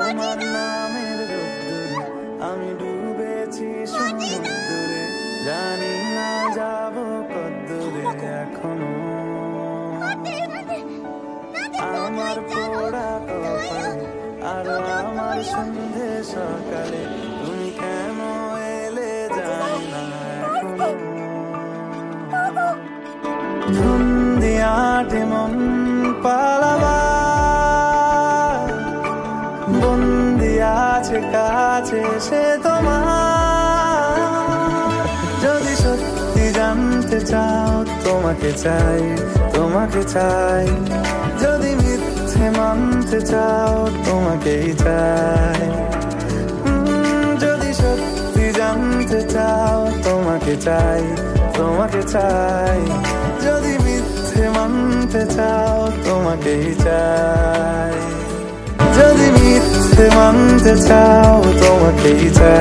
তোমার নামের রোদ্দুরে আমি ডুবেছি সমুদ্রে, জানি না যাব কদ্দূরে এখনো। আমার পোড়া কপালে আর আমার সন্ধে সকালে তুমি কেন এলে যাই না এখনো। ধুন্দিয়াটে মন পালাবার বন্দি আছে কাছে সে তোমার। যদি সত্যি জানতে চাও তোমাকে চাই, তোমাকে চাই। যদি মিথ্যে মানতে চাও তোমাকেই চাই। যদি সত্যি জানতে চাও তোমাকে চাই, তোমাকে চাই। যদি মিথ্যে মানতে চাও তোমাকেই চাই। যদি মিথ্যে মানতে চাও তোমাকেই চাই।